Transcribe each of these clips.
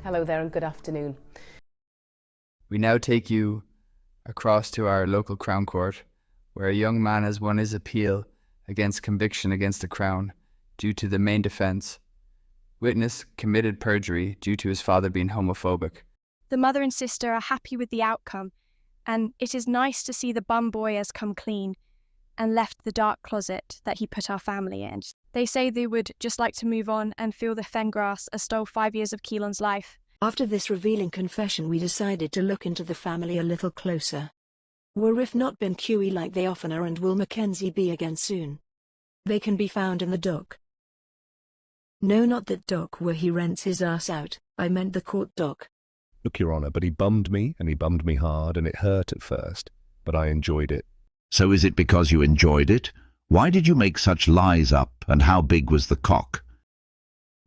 Hello there and good afternoon. We now take you across to our local Crown Court, where a young man has won his appeal against conviction against the Crown due to the main defence. Witness committed perjury due to his father being homophobic. The mother and sister are happy with the outcome, and it is nice to see the bum boy has come clean and left the dark closet that he put our family in. They say they would just like to move on and feel the fen grass as stole 5 years of Keelan's life. After this revealing confession, we decided to look into the family a little closer. Were if not been QE like they often are, and will Mackenzie be again soon? They can be found in the dock. No, not that dock where he rents his ass out, I meant the court dock. Look, Your Honour, but he bummed me, and he bummed me hard, and it hurt at first, but I enjoyed it. So is it because you enjoyed it? Why did you make such lies up, and how big was the cock?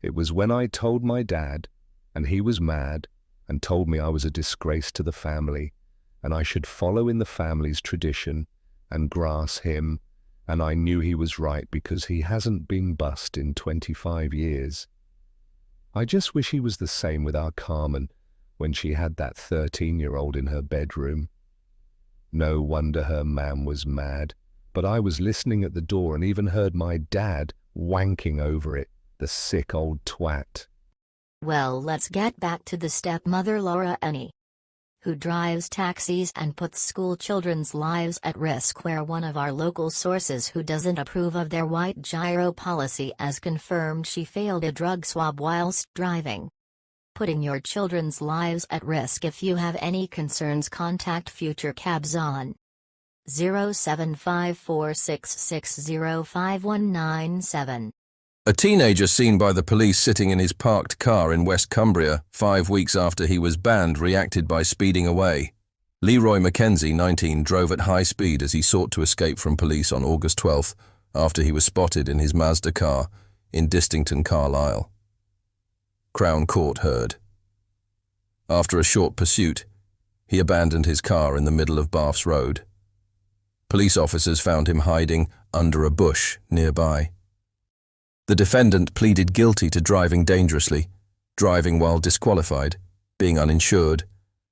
It was when I told my dad, and he was mad, and told me I was a disgrace to the family, and I should follow in the family's tradition and grass him, and I knew he was right because he hasn't been bussed in 25 years. I just wish he was the same with our Carmen when she had that 13-year-old in her bedroom. No wonder her man was mad, but I was listening at the door and even heard my dad wanking over it, the sick old twat. Well, let's get back to the stepmother Laura Annie, who drives taxis and puts school children's lives at risk, where one of our local sources who doesn't approve of their white gyro policy has confirmed she failed a drug swab whilst driving. Putting your children's lives at risk. If you have any concerns, contact Future Cabs on 07546605197. A teenager seen by the police sitting in his parked car in West Cumbria 5 weeks after he was banned reacted by speeding away. Leroy Mackenzie, 19, drove at high speed as he sought to escape from police on August 12th after he was spotted in his Mazda car in Distington, Carlisle. Crown Court heard. After a short pursuit, he abandoned his car in the middle of Baths Road. Police officers found him hiding under a bush nearby. The defendant pleaded guilty to driving dangerously, driving while disqualified, being uninsured,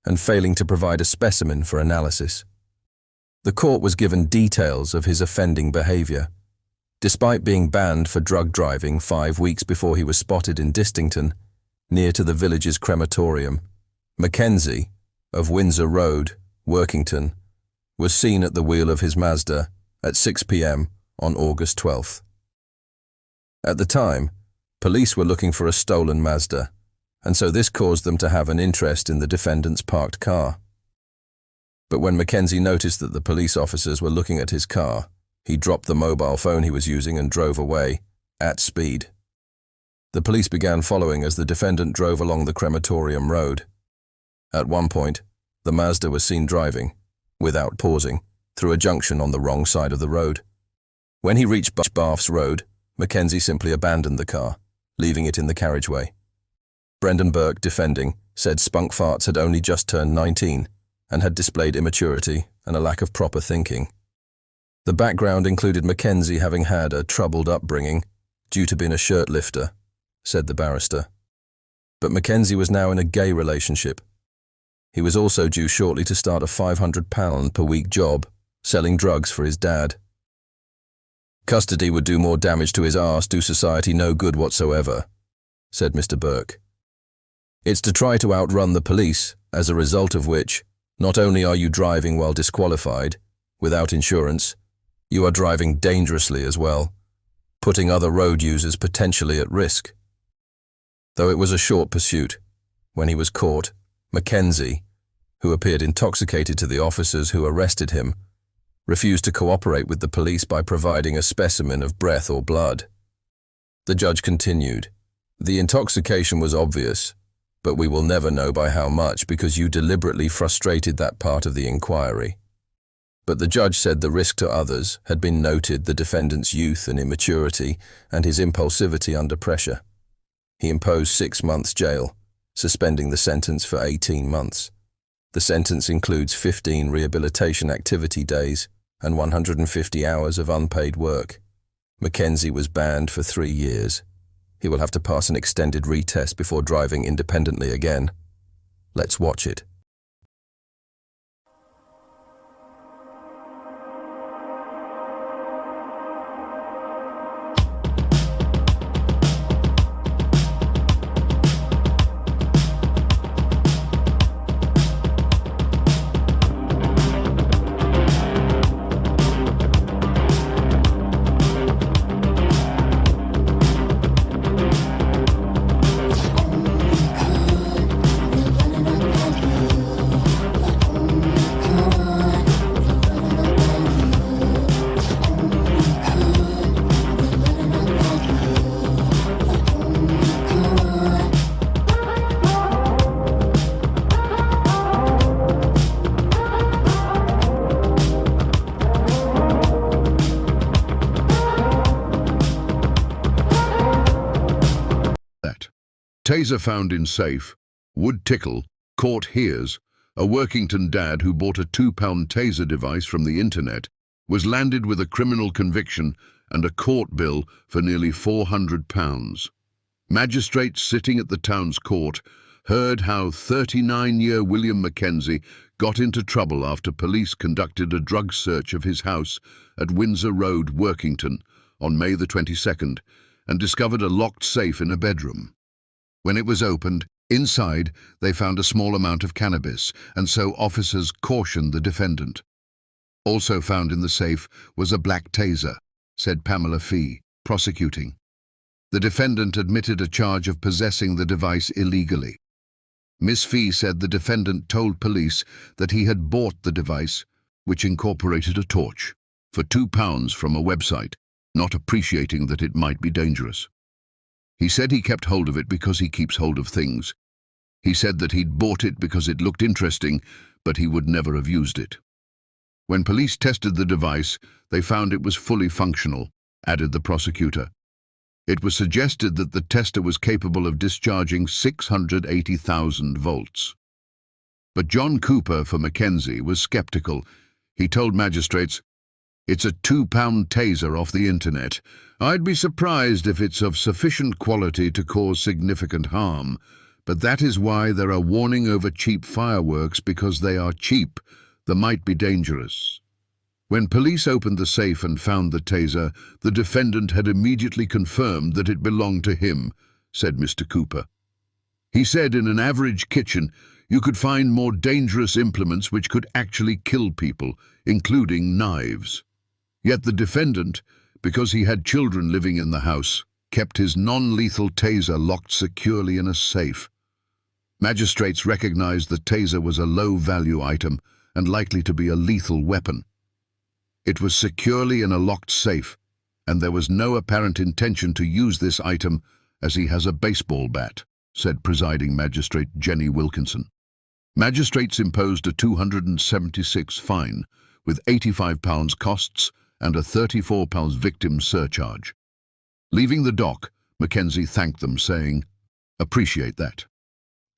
and failing to provide a specimen for analysis. The court was given details of his offending behavior. Despite being banned for drug driving 5 weeks before he was spotted in Distington, near to the village's crematorium, Mackenzie, of Windsor Road, Workington, was seen at the wheel of his Mazda at 6 p.m. on August 12th. At the time, police were looking for a stolen Mazda, and so this caused them to have an interest in the defendant's parked car. But when Mackenzie noticed that the police officers were looking at his car, he dropped the mobile phone he was using and drove away, at speed. The police began following as the defendant drove along the crematorium road. At one point, the Mazda was seen driving, without pausing, through a junction on the wrong side of the road. When he reached Baths Road, Mackenzie simply abandoned the car, leaving it in the carriageway. Brendan Burke, defending, said Spunk Farts had only just turned 19 and had displayed immaturity and a lack of proper thinking. The background included Mackenzie having had a troubled upbringing due to being a shirt lifter, said the barrister. But Mackenzie was now in a gay relationship. He was also due shortly to start a £500 per week job, selling drugs for his dad. Custody would do more damage to his arse, do society no good whatsoever, said Mr. Burke. It's to try to outrun the police, as a result of which, not only are you driving while disqualified, without insurance, you are driving dangerously as well, putting other road users potentially at risk. Though it was a short pursuit, when he was caught, Mackenzie, who appeared intoxicated to the officers who arrested him, refused to cooperate with the police by providing a specimen of breath or blood. The judge continued, "The intoxication was obvious, but we will never know by how much because you deliberately frustrated that part of the inquiry." But the judge said the risk to others had been noted, the defendant's youth and immaturity and his impulsivity under pressure. He imposed 6 months jail, suspending the sentence for 18 months. The sentence includes 15 rehabilitation activity days and 150 hours of unpaid work. Mackenzie was banned for 3 years. He will have to pass an extended retest before driving independently again. Let's watch it. Taser found in safe. Would tickle. Court hears. A Workington dad who bought a £2 taser device from the internet was landed with a criminal conviction and a court bill for nearly £400. Magistrates sitting at the town's court heard how 39-year William Mackenzie got into trouble after police conducted a drug search of his house at Windsor Road, Workington, on May the 22nd, and discovered a locked safe in a bedroom. When it was opened, inside they found a small amount of cannabis, and so officers cautioned the defendant. Also found in the safe was a black taser, said Pamela Fee, prosecuting. The defendant admitted a charge of possessing the device illegally. Miss Fee said the defendant told police that he had bought the device, which incorporated a torch, for £2 from a website, not appreciating that it might be dangerous. He said he kept hold of it because he keeps hold of things. He said that he'd bought it because it looked interesting, but he would never have used it. When police tested the device, they found it was fully functional, added the prosecutor. It was suggested that the tester was capable of discharging 680,000 volts. But John Cooper for Mackenzie was skeptical. He told magistrates, "It's a £2 taser off the internet. I'd be surprised if it's of sufficient quality to cause significant harm, but that is why there are warning over cheap fireworks, because they are cheap. They might be dangerous." When police opened the safe and found the taser, the defendant had immediately confirmed that it belonged to him, said Mr. Cooper. He said in an average kitchen, you could find more dangerous implements which could actually kill people, including knives. Yet the defendant, because he had children living in the house, kept his non-lethal taser locked securely in a safe. Magistrates recognized the taser was a low-value item and likely to be a lethal weapon. It was securely in a locked safe, and there was no apparent intention to use this item as he has a baseball bat, said presiding magistrate Jenny Wilkinson. Magistrates imposed a £276 fine, with £85 costs and a £34 victim surcharge. Leaving the dock, Mackenzie thanked them, saying, "Appreciate that."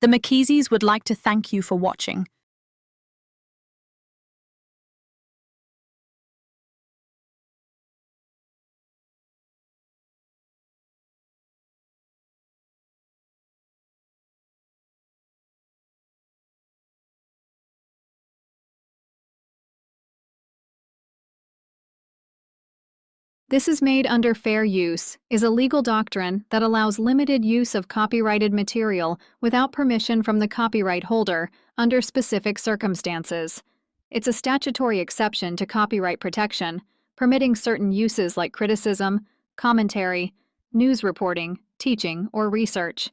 The Mackenzies would like to thank you for watching. This is made under fair use, is a legal doctrine that allows limited use of copyrighted material without permission from the copyright holder under specific circumstances. It's a statutory exception to copyright protection, permitting certain uses like criticism, commentary, news reporting, teaching, or research.